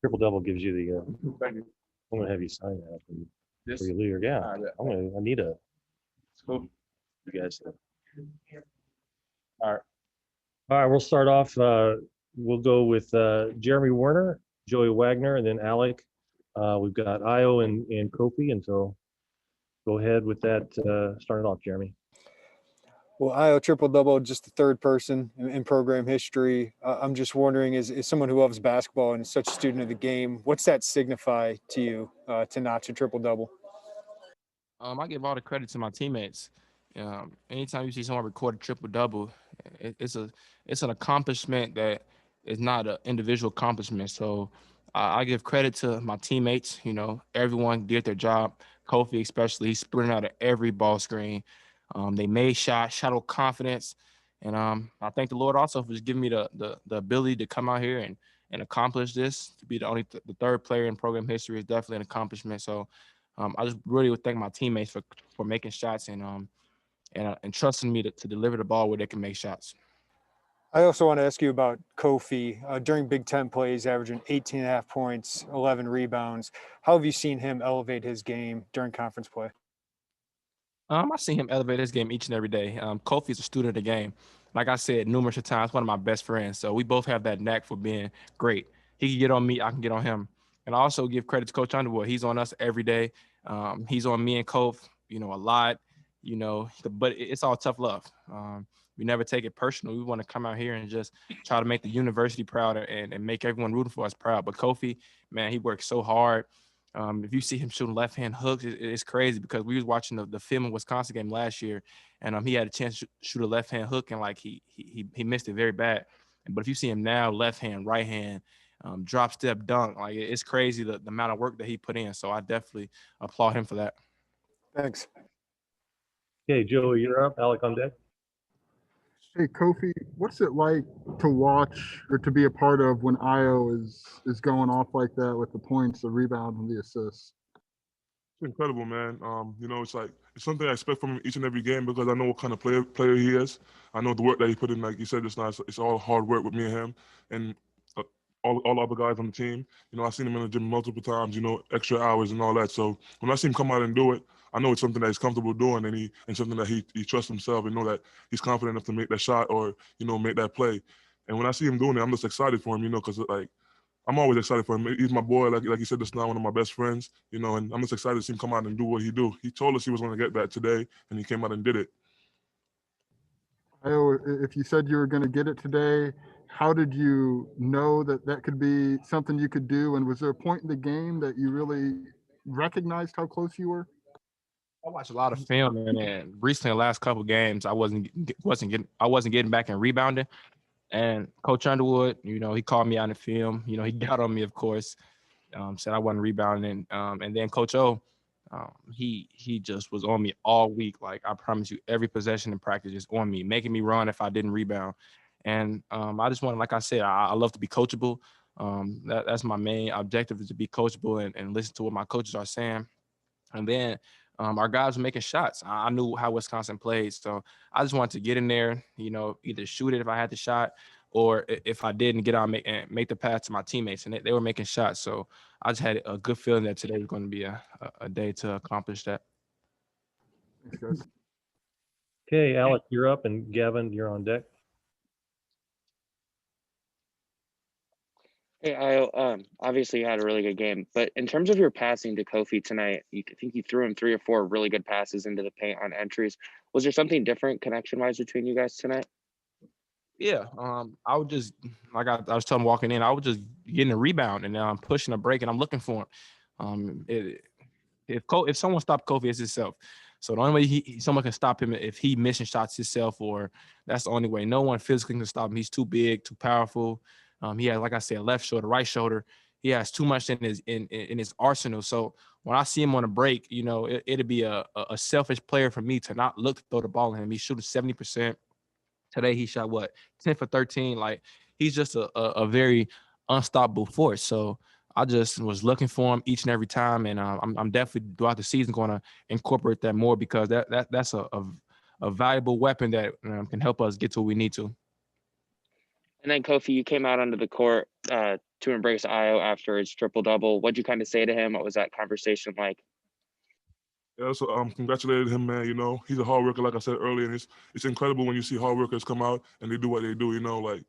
triple double gives you the. Thank you. I'm gonna have you sign that This. for your leader. Yeah, All right, I need a. cool. You guys. All right. All right, we'll start off. We'll go with Jeremy Werner, Joey Wagner, and then Alec. We've got Ayo and Kofi, and so go ahead with that. Start it off, Jeremy. Well, Ayo triple-double, just the third person in program history. I'm just wondering, as someone who loves basketball and is such a student of the game, what's that signify to you to notch a triple-double? I give all the credit to my teammates. Anytime you see someone record a triple-double, it's an accomplishment that is not an individual accomplishment. So I give credit to my teammates. Everyone did their job. Kofi especially, he's sprinting out of every ball screen. They made shots, shot with confidence. And I thank the Lord also for just giving me the ability to come out here and accomplish this. To be the third player in program history is definitely an accomplishment. So I just really would thank my teammates for making shots and trusting me to deliver the ball where they can make shots. I also want to ask you about Kofi. During Big Ten plays, averaging 18.5 points, 11 rebounds. How have you seen him elevate his game during conference play? I see him elevate his game each and every day. Kofi is a student of the game. Like I said numerous times, one of my best friends. So we both have that knack for being great. He can get on me, I can get on him. And I also give credit to Coach Underwood. He's on us every day. He's on me and Kof, a lot, but it's all tough love. We never take it personal. We want to come out here and just try to make the university proud and make everyone rooting for us proud. But Kofi, man, he works so hard. If you see him shooting left-hand hooks, it's crazy because we was watching the film in Wisconsin game last year, and he had a chance to shoot a left-hand hook, and like he missed it very bad. But if you see him now, left hand, right hand, drop step dunk, like it's crazy the amount of work that he put in. So I definitely applaud him for that. Thanks. Okay, Joey, you're up. Alec on deck. Hey, Kofi, what's it like to watch or to be a part of when Ayo is going off like that with the points, the rebounds, and the assists? It's incredible, man. It's something I expect from him each and every game because I know what kind of player he is. I know the work that he put in, like you said just now. It's all hard work with me and him, and all other guys on the team. I've seen him in the gym multiple times. Extra hours and all that. So when I see him come out and do it, I know it's something that he's comfortable doing, and something that he trusts himself and know that he's confident enough to make that shot or make that play. And when I see him doing it, I'm just excited for him, because I'm always excited for him. He's my boy, like you said just now, one of my best friends, and I'm just excited to see him come out and do what he do. He told us he was going to get that today, and he came out and did it. Ayo, if you said you were going to get it today, how did you know that could be something you could do? And was there a point in the game that you really recognized how close you were? I watched a lot of film, and recently, the last couple games, I wasn't getting back and rebounding. And Coach Underwood, he called me out in the film. He got on me, of course, said I wasn't rebounding. And then Coach O, he just was on me all week. Like, I promise you, every possession in practice is on me, making me run if I didn't rebound. And I just want, like I said, I love to be coachable. That's my main objective, is to be coachable and listen to what my coaches are saying. And then our guys were making shots. I knew how Wisconsin played. So I just wanted to get in there, either shoot it if I had the shot, or if I didn't, get out and make the pass to my teammates. And they were making shots. So I just had a good feeling that today was going to be a day to accomplish that. Thanks, guys. Okay, Alec, you're up, and Gavin, you're on deck. Hey, Ayo, obviously you had a really good game, but in terms of your passing to Kofi tonight, I think you threw him 3 or 4 really good passes into the paint on entries. Was there something different connection-wise between you guys tonight? Yeah, I would just, like I was telling him walking in, I was just getting a rebound and I'm pushing a break and I'm looking for him. If someone stopped Kofi, it's himself. So the only way someone can stop him if he missing shots himself, or that's the only way. No one physically can stop him. He's too big, too powerful. He has, like I said, left shoulder, right shoulder. He has too much in his arsenal. So when I see him on a break, it'd be a selfish player for me to not look to throw the ball at him. He's shooting 70%. Today he shot 10 for 13. Like, he's just a very unstoppable force. So I just was looking for him each and every time, and I'm definitely throughout the season going to incorporate that more, because that's a valuable weapon that can help us get to where we need to. And then Kofi, you came out onto the court to embrace Ayo after his triple-double. What'd you kind of say to him? What was that conversation like? Yeah, so congratulated him, man. You know, he's a hard worker, like I said earlier, and it's incredible when you see hard workers come out and they do what they do. You know, like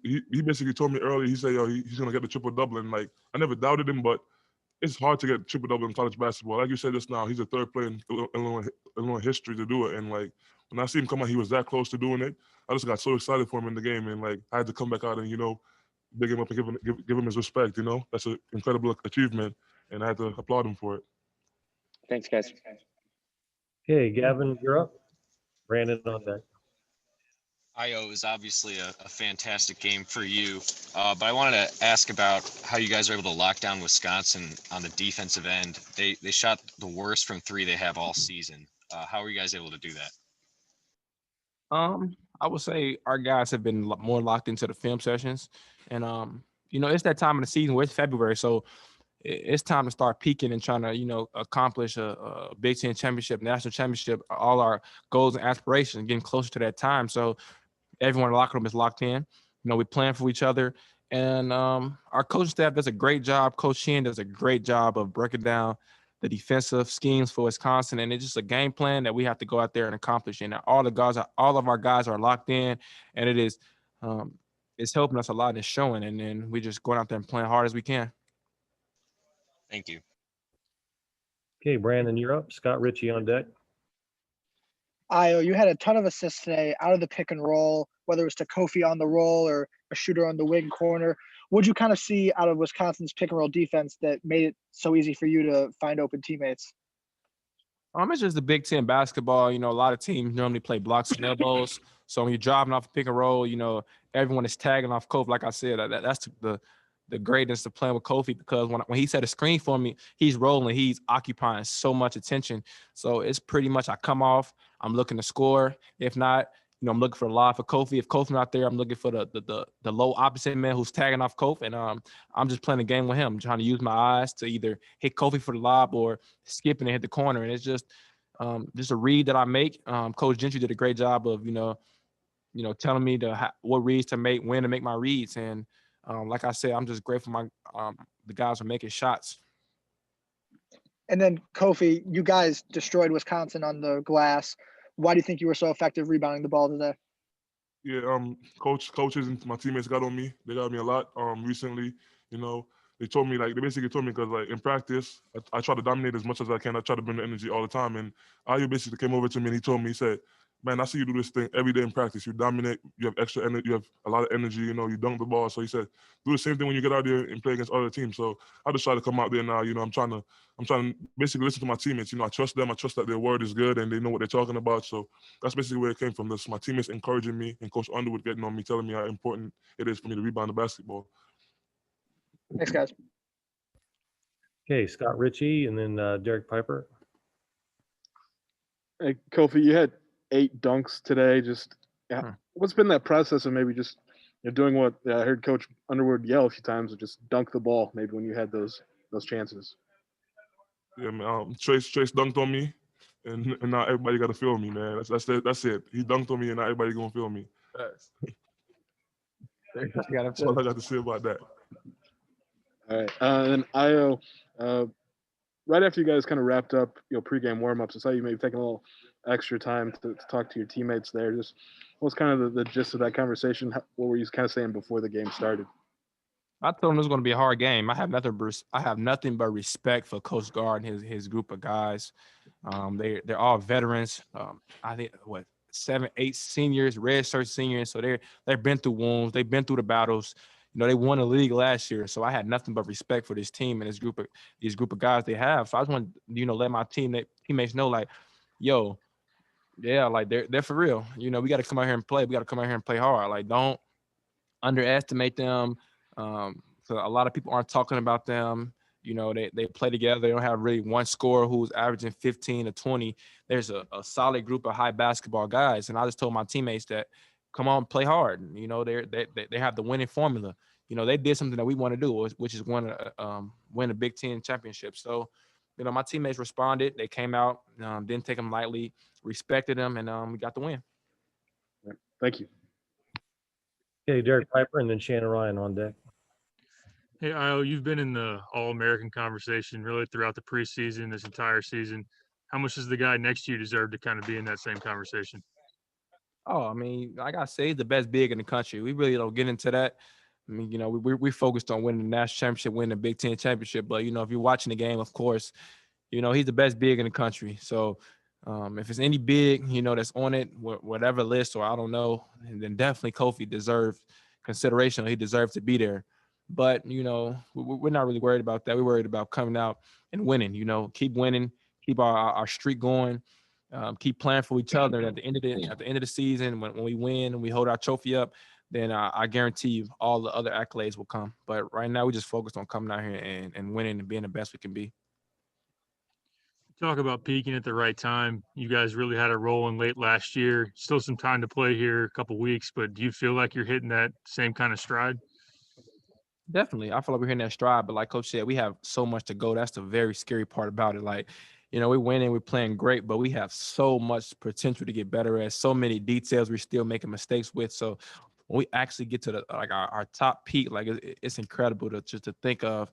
he basically told me earlier. He said, yo, he's gonna get the triple double, and like I never doubted him, but it's hard to get triple double in college basketball. Like you said just now, he's the third player in Illinois history to do it, and like when I see him come out, he was that close to doing it. I just got so excited for him in the game, and like I had to come back out and big him up and give him his respect. You know, that's an incredible achievement, and I had to applaud him for it. Thanks, guys. Okay, Gavin, you're up. Brandon on deck. Ayo is obviously a fantastic game for you, but I wanted to ask about how you guys are able to lock down Wisconsin on the defensive end. They shot the worst from three they have all season. How are you guys able to do that? I would say our guys have been more locked into the film sessions, and it's that time of the season where it's February, so it's time to start peaking and trying to accomplish a Big Ten championship, national championship, all our goals and aspirations, getting closer to that time. So everyone in the locker room is locked in. We plan for each other, and our coaching staff does a great job. Coach Sheehan does a great job of breaking down the defensive schemes for Wisconsin, and it's just a game plan that we have to go out there and accomplish. And all of our guys are locked in, and it's helping us a lot. And it's showing, and then we just going out there and playing hard as we can. Thank you. Okay, Brandon, you're up. Scott Ritchie on deck. Ayo, you had a ton of assists today out of the pick and roll, whether it was to Kofi on the roll or a shooter on the wing corner. What'd you kind of see out of Wisconsin's pick and roll defense that made it so easy for you to find open teammates? It's just the Big Ten basketball. A lot of teams normally play blocks and elbows. So when you're driving off a pick and roll, everyone is tagging off Kofi. Like I said, that's the greatness of playing with Kofi, because when he set a screen for me, he's rolling, he's occupying so much attention. So it's pretty much I come off, I'm looking to score. If not, I'm looking for a lob for Kofi. If Kofi's not there, I'm looking for the low opposite man who's tagging off Kofi, and I'm just playing the game with him. I'm trying to use my eyes to either hit Kofi for the lob or skip and hit the corner. And it's just a read that I make. Coach Gentry did a great job of telling me what reads to make, when to make my reads. And like I said, I'm just grateful the guys are making shots. And then Kofi, you guys destroyed Wisconsin on the glass. Why do you think you were so effective rebounding the ball today? Yeah, coaches and my teammates got on me. They got me a lot recently. They basically told me because like in practice, I try to dominate as much as I can. I try to bring the energy all the time. And Ayo basically came over to me and he told me, he said, man, I see you do this thing every day in practice. You dominate. You have extra energy. You have a lot of energy. You dunk the ball. So he said, do the same thing when you get out there and play against other teams. So I just try to come out there now. I'm trying to basically listen to my teammates. I trust them. I trust that their word is good and they know what they're talking about. So that's basically where it came from. This my teammates encouraging me and Coach Underwood getting on me, telling me how important it is for me to rebound the basketball. Thanks, guys. Okay, Scott Ritchie and then Derek Piper. Hey, Kofi, you had 8 dunks today. What's been that process of maybe just doing what I heard Coach Underwood yell a few times, of just dunk the ball maybe when you had those chances? Yeah, man. Trace dunked on me, and now everybody got to feel me, man. That's it. He dunked on me, and now everybody gonna feel me. That's all I got to say about that. All right, and Ayo, right after you guys kind of wrapped up, pregame warmups, I saw you maybe taking a little extra time to talk to your teammates there. Just what's kind of the gist of that conversation? What were you kind of saying before the game started? I told him it was going to be a hard game. I have nothing but respect for Coach Gard and his group of guys. They're all veterans. I think 7, 8 seniors, redshirt seniors. So they've been through wounds. They've been through the battles. They won the league last year. So I had nothing but respect for this team and these group of guys they have. So I just want to let my teammates know, like, yo, yeah, like they're for real. We got to come out here and play. We got to come out here and play hard. Like, don't underestimate them. So a lot of people aren't talking about them. They play together. They don't have really one scorer who's averaging 15 to 20. There's a solid group of high basketball guys. And I just told my teammates that, come on, play hard. They have the winning formula. They did something that we want to do, which is win a Big Ten championship. So, my teammates responded. They came out, didn't take them lightly, respected them, and we got the win. Thank you. Okay, Derek Piper and then Shannon Ryan on deck. Hey, Io, you've been in the All-American conversation really throughout the preseason, this entire season. How much does the guy next to you deserve to kind of be in that same conversation? Oh, I mean, like I say, he's the best big in the country. We really don't get into that. I mean, you know, we focused on winning the national championship, winning the Big Ten championship. But, you know, if you're watching the game, of course, you know, he's the best big in the country. So if it's any big, you know, that's on it, whatever list, or I don't know, then definitely Kofi deserves consideration. He deserves to be there. But, you know, we're not really worried about that. We're worried about coming out and winning, you know, keep winning, keep our streak going. Keep playing for each other. And at the end of the season, when we win and we hold our trophy up, then I guarantee you all the other accolades will come. But right now, we just focused on coming out here and winning and being the best we can be. Talk about peaking at the right time. You guys really had a roll in late last year. Still some time to play here, a couple weeks, but do you feel like you're hitting that same kind of stride? Definitely. I feel like we're hitting that stride, but like Coach said, we have so much to go. That's the very scary part about it. Like, you know, we're winning, we're playing great, but we have so much potential to get better at, so many details we're still making mistakes with. So when we actually get to our top peak, like it's incredible to just to think of,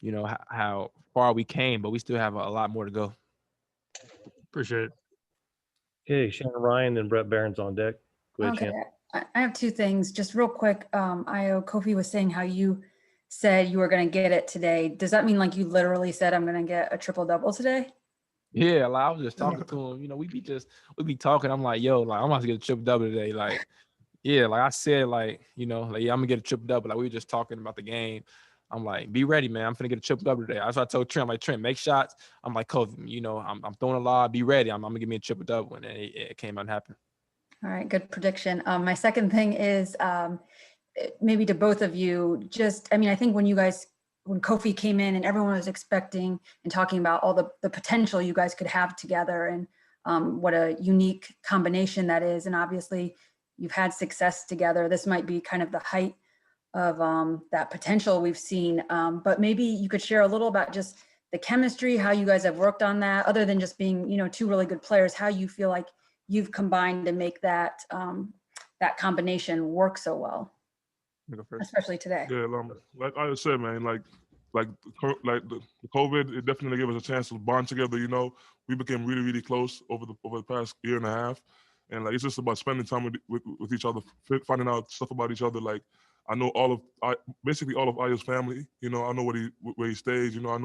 you know, how far we came, but we still have a lot more to go. Appreciate it. Okay, Shannon Ryan and Brett Barron's on deck. Go ahead, Okay, Shannon. I have two things, just real quick. Io, Kofi was saying how you said you were going to get it today. Does that mean like you literally said, I'm going to get a triple double today? Yeah, like I was just talking to him. You know, we be talking. I'm like, yo, like I'm about to get a triple double today. Like, yeah, like I said, like, you know, like yeah, I'm gonna get a triple double. Like we were just talking about the game. I'm like, be ready, man. I'm finna get a triple double today. That's what I told Trent. I'm like, Trent, make shots. I'm like, Kofi, you know, I'm throwing a lot. Be ready. I'm gonna give me a triple double, and then it came out and happened. All right, good prediction. My second thing is maybe to both of you, just, I mean, I think when Kofi came in and everyone was expecting and talking about all the potential you guys could have together and what a unique combination that is. And obviously you've had success together. This might be kind of the height of that potential we've seen. But maybe you could share a little about just the chemistry, how you guys have worked on that, other than just being, you know, two really good players, how you feel like you've combined to make that that combination work so well, especially today. Yeah, like I said, man, like the COVID, it definitely gave us a chance to bond together. You know, we became really, really close over the past year and a half, and like it's just about spending time with each other, finding out stuff about each other. Like I know basically all of Ayo's family. You know, I know where he stays. You know, I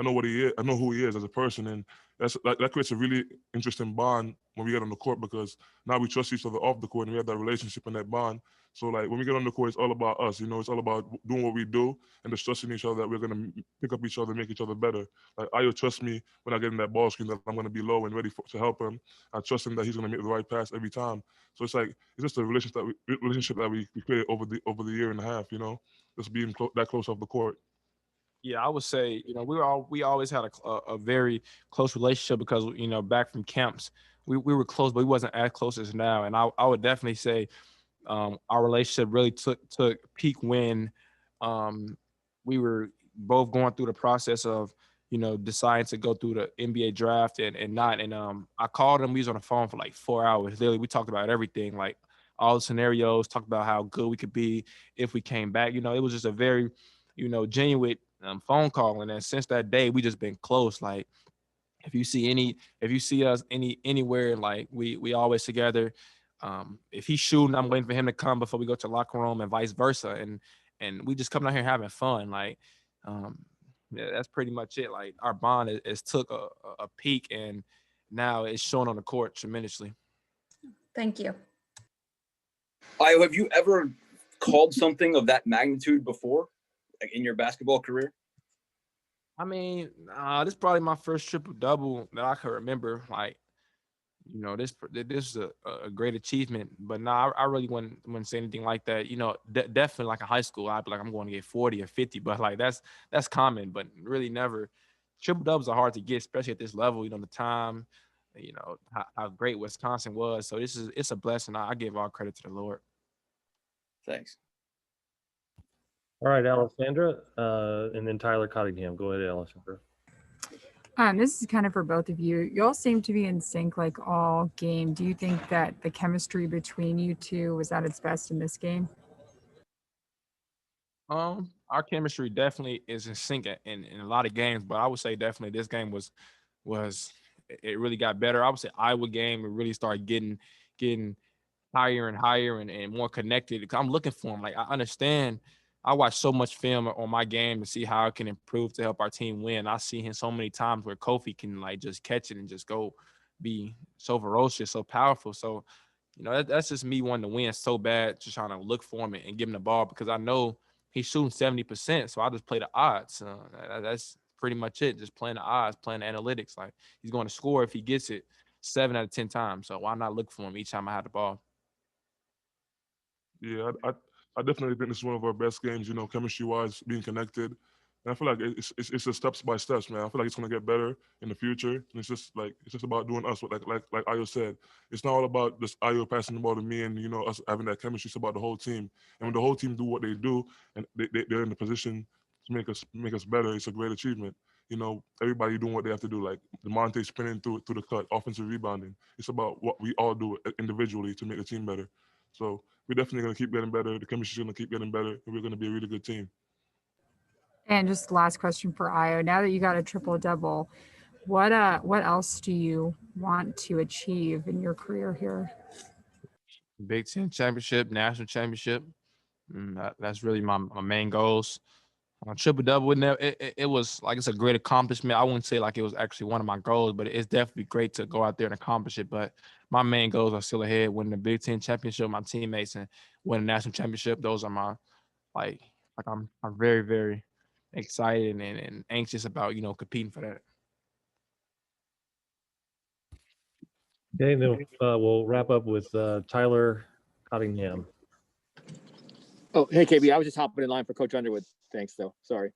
know what he is. I know who he is as a person, and that creates a really interesting bond when we get on the court because now we trust each other off the court and we have that relationship and that bond. So like when we get on the court, it's all about us. You know, it's all about doing what we do and just trusting each other that we're gonna pick up each other, make each other better. Like Ayo trusts me when I get in that ball screen that I'm gonna be low and ready to help him. I trust him that he's gonna make the right pass every time. So it's just a relationship that we created over the year and a half. You know, just being that close off the court. Yeah, I would say, you know, we always had a very close relationship because, you know, back from camps, we were close, but we wasn't as close as now. And I would definitely say our relationship really took peak when we were both going through the process of, you know, deciding to go through the NBA draft and not. And I called him. We was on the phone for like 4 hours. Literally, we talked about everything, like all the scenarios, talked about how good we could be if we came back. You know, it was just a very, you know, genuine phone call. And then since that day, we just been close. Like if you see us anywhere, like we always together. If he's shooting, I'm waiting for him to come before we go to the locker room and vice versa. And we just come out here having fun. Like, yeah, that's pretty much it. Like our bond is took a peak and now it's shown on the court tremendously. Thank you. Ayo, have you ever called something of that magnitude before, like in your basketball career? I mean, this is probably my first triple double that I can remember. Like, you know, this is a great achievement. But nah, I really wouldn't say anything like that. You know, definitely like in high school, I'd be like, I'm going to get 40 or 50. But like that's common, but really never. Triple doubles are hard to get, especially at this level. You know, the time, you know, how great Wisconsin was. So it's a blessing. I give all credit to the Lord. Thanks. All right, Alessandra, and then Tyler Cottingham. Go ahead, Alessandra. This is kind of for both of you. You all seem to be in sync like all game. Do you think that the chemistry between you two was at its best in this game? Our chemistry definitely is in sync in a lot of games, but I would say definitely this game was it really got better. I would say Iowa game, it really started getting higher and higher and more connected. I'm looking for him. Like I understand. I watch so much film on my game to see how it can improve to help our team win. I see him so many times where Kofi can like just catch it and just go be so ferocious, so powerful. So, that's just me wanting to win so bad, just trying to look for him and give him the ball because I know he's shooting 70%. So I just play the odds. That's pretty much it. Just playing the odds, playing the analytics. Like he's going to score if he gets it 7 out of 10 times. So why not look for him each time I have the ball? Yeah, I definitely think this is one of our best games, chemistry wise, being connected. And I feel like it's a steps by steps, man. I feel like it's gonna get better in the future. And it's just about doing us. Like Ayo said, it's not all about just Ayo passing the ball to me and us having that chemistry. It's about the whole team. And when the whole team do what they do and they're in the position to make us better, it's a great achievement. Everybody doing what they have to do. Like DeMonte spinning through the cut, offensive rebounding. It's about what we all do individually to make the team better. So we're definitely going to keep getting better. The chemistry's going to keep getting better, and we're going to be a really good team. And just last question for Io. Now that you got a triple double, what else do you want to achieve in your career here? Big Ten championship, national championship. That's really my main goals. Triple double, it was like it's a great accomplishment. I wouldn't say like it was actually one of my goals, but it's definitely great to go out there and accomplish it. But my main goals are still ahead: winning the Big Ten championship, my teammates, and win a national championship. Those are my I'm very very excited and anxious about competing for that. Okay, then we'll wrap up with Tyler Cottingham. Oh, hey, KB, I was just hopping in line for Coach Underwood. Thanks, though. Sorry.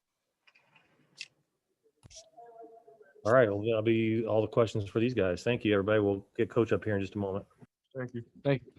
All right, well, that'll be all the questions for these guys. Thank you, everybody. We'll get Coach up here in just a moment. Thank you. Thank you.